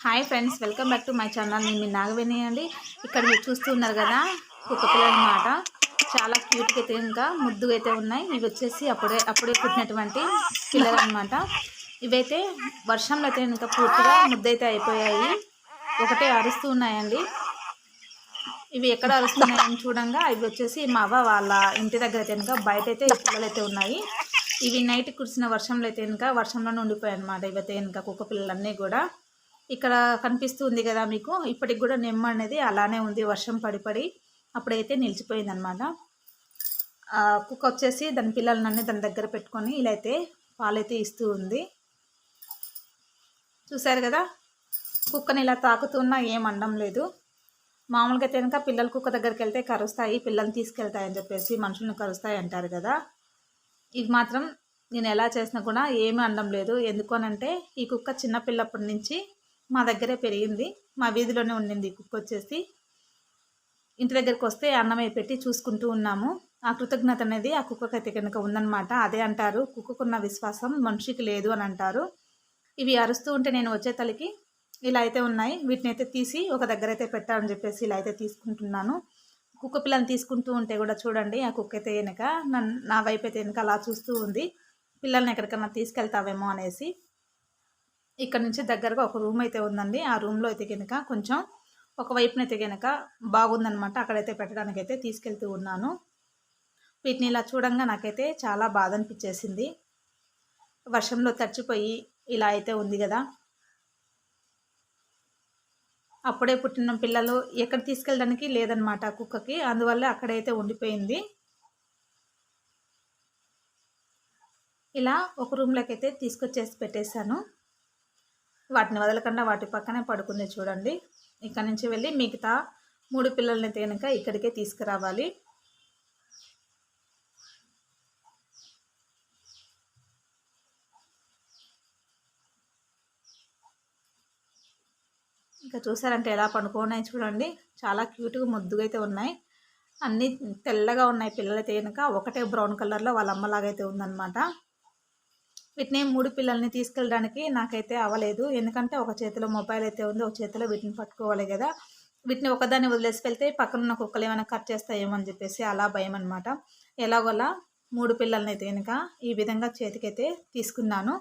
Hi friends, welcome back to my channel. నేను మీ నాగవేణి అండి. ఇక్కడ మీరు చూస్తున్నారు కదా కుక్క పిల్లలు అన్నమాట. చాలా క్యూట్గా అయితే ఇంకా ముద్దుగా అయితే ఉన్నాయి. ఇవి వచ్చేసి అప్పుడే పుట్టినటువంటి పిల్లలు అనమాట. ఇవైతే వర్షంలో అయితే ఇంకా పూర్తిగా ముద్దైతే అయిపోయాయి. ఒకటే అరుస్తూ ఉన్నాయండి. ఇవి ఎక్కడ అరుస్తున్నాయని చూడంగా ఇవి వచ్చేసి మా అవ్వ వాళ్ళ ఇంటి దగ్గర అయితే ఇంకా బయట అయితే పిల్లలు అయితే ఉన్నాయి. ఇవి నైట్ కురిసిన వర్షంలో అయితే ఇంకా వర్షంలోనే ఉండిపోయాయి అనమాట. ఇవైతే ఇంకా కుక్క పిల్లలన్నీ కూడా ఇక్కడ కనిపిస్తుంది కదా మీకు. ఇప్పటికి కూడా నెమ్మ అనేది అలానే ఉంది. వర్షం పడి అప్పుడైతే నిలిచిపోయింది అనమాట. కుక్క వచ్చేసి దాని పిల్లలన్నీ దాని దగ్గర పెట్టుకొని ఇలా అయితే పాలైతే ఇస్తూ ఉంది. చూసారు కదా, కుక్కని ఇలా తాకుతున్నా ఏం అనడం లేదు. మామూలుగా అయితే కనుక పిల్లల కుక్క దగ్గరికి వెళ్తే కరుస్తాయి, పిల్లల్ని తీసుకెళ్తాయని చెప్పేసి మనుషులను కరుస్తాయి అంటారు కదా. ఇది మాత్రం నేను ఎలా చేసినా కూడా ఏమీ అనడం లేదు. ఎందుకనంటే ఈ కుక్క చిన్నపిల్లప్పటి నుంచి మా దగ్గరే పెరిగింది. మా వీధిలోనే ఉండింది ఈ కుక్క వచ్చేసి. ఇంటి దగ్గరికి వస్తే అన్నమై పెట్టి చూసుకుంటూ ఉన్నాము. ఆ కృతజ్ఞత అనేది ఆ కుక్కకైతే కనుక ఉందన్నమాట. అదే అంటారు, కుక్కకున్న విశ్వాసం మనిషికి లేదు అని అంటారు. ఇవి అరుస్తూ ఉంటే నేను వచ్చే తలకి ఇలా అయితే ఉన్నాయి. వీటిని అయితే తీసి ఒక దగ్గర అయితే పెట్టాలని చెప్పేసి ఇలా అయితే తీసుకుంటున్నాను. కుక్క పిల్లని తీసుకుంటూ ఉంటే కూడా చూడండి, ఆ కుక్క అయితే వెనక నా వైపు అయితే వెనక అలా చూస్తూ ఉంది. పిల్లల్ని ఎక్కడికన్నా తీసుకెళ్తావేమో అనేసి. ఇక్కడ నుంచి దగ్గరగా ఒక రూమ్ అయితే ఉందండి. ఆ రూమ్లో అయితే కనుక కొంచెం ఒకవైపునైతే కనుక బాగుందనమాట. అక్కడైతే పెట్టడానికి అయితే తీసుకెళ్తూ ఉన్నాను. వీటిని ఇలా చూడంగా నాకైతే చాలా బాధ అనిపించేసింది. వర్షంలో తడిచిపోయి ఇలా అయితే ఉంది కదా. అప్పుడే పుట్టిన పిల్లలు ఎక్కడ తీసుకెళ్ళడానికి లేదనమాట కుక్కకి. అందువల్ల అక్కడైతే ఉండిపోయింది. ఇలా ఒక రూమ్లోకి అయితే తీసుకొచ్చేసి పెట్టేశాను. వాటిని వదలకుండా వాటి పక్కనే పడుకుంది చూడండి. ఇక్కడ నుంచి వెళ్ళి మిగతా 3 పిల్లల్ని అయితే కనుక ఇక్కడికే తీసుకురావాలి. ఇంకా చూసారంటే ఎలా పడుకున్నాయి చూడండి. చాలా క్యూట్గా ముద్దుగా అయితే ఉన్నాయి. అన్నీ తెల్లగా ఉన్నాయి పిల్లలైతే కనుక. ఒకటే బ్రౌన్ కలర్లో వాళ్ళ అమ్మలాగైతే ఉందన్నమాట. వీటిని 3 పిల్లల్ని తీసుకెళ్ళడానికి నాకైతే అవ్వలేదు. ఎందుకంటే ఒక చేతిలో మొబైల్ అయితే ఉంది, ఒక చేతిలో వీటిని పట్టుకోవాలి కదా. వీటిని ఒకదాన్ని వదిలేసి వెళ్తే పక్కనున్న కుక్కలు ఏమైనా కట్ చేస్తాయేమో అని చెప్పేసి అలా భయం అనమాట. ఎలాగోలా 3 పిల్లల్ని అయితే కనుక ఈ విధంగా చేతికైతే తీసుకున్నాను.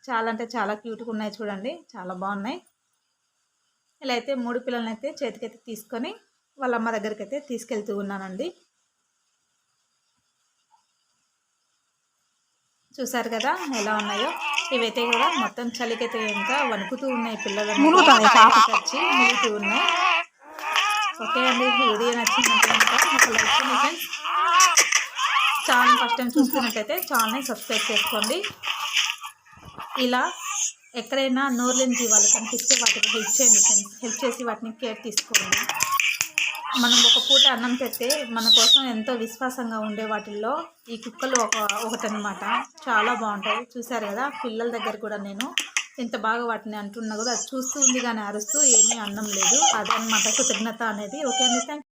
చాలా అంటే చాలా క్యూట్గా ఉన్నాయి చూడండి, చాలా బాగున్నాయి. ఇలా అయితే 3 పిల్లల్ని అయితే చేతికైతే తీసుకొని వాళ్ళ అమ్మ దగ్గరికి అయితే తీసుకెళ్తూ ఉన్నానండి. చూసారు కదా ఎలా ఉన్నాయో. ఇవైతే కూడా మొత్తం చలికైతే ఇంకా వణుకుతూ ఉన్నాయి పిల్లలు, వచ్చి ములుగుతూ ఉన్నాయి. ఓకే అండి, వీడియో నచ్చిందంటే కనుక ఒక లైక్ చేయండి ఫ్రెండ్స్. ఛానల్ ఫస్ట్ టైం చూస్తున్నట్టయితే ఛానల్ని సబ్స్క్రైబ్ చేసుకోండి. ఇలా ఎక్కడైనా నోరులేని జీవాలు కనిపిస్తే వాటికి హెల్ప్ చేయండి ఫ్రెండ్స్. హెల్ప్ చేసి వాటిని కేర్ తీసుకోండి. మనం ఒక పూట అన్నం పెడితే మన కోసం ఎంతో విశ్వాసంగా ఉండే వాటిల్లో ఈ కుక్కలు ఒకటనమాట. చాలా బాగుంటాయి. చూసారు కదా, పిల్లల దగ్గర కూడా నేను ఎంత బాగా వాటిని అంటున్నా కూడా అది చూస్తూ ఉంది కానీ అరుస్తూ ఏమీ అన్నం లేదు. అదనమాట కృతజ్ఞత అనేది. ఓకే అండి, థ్యాంక్ యూ.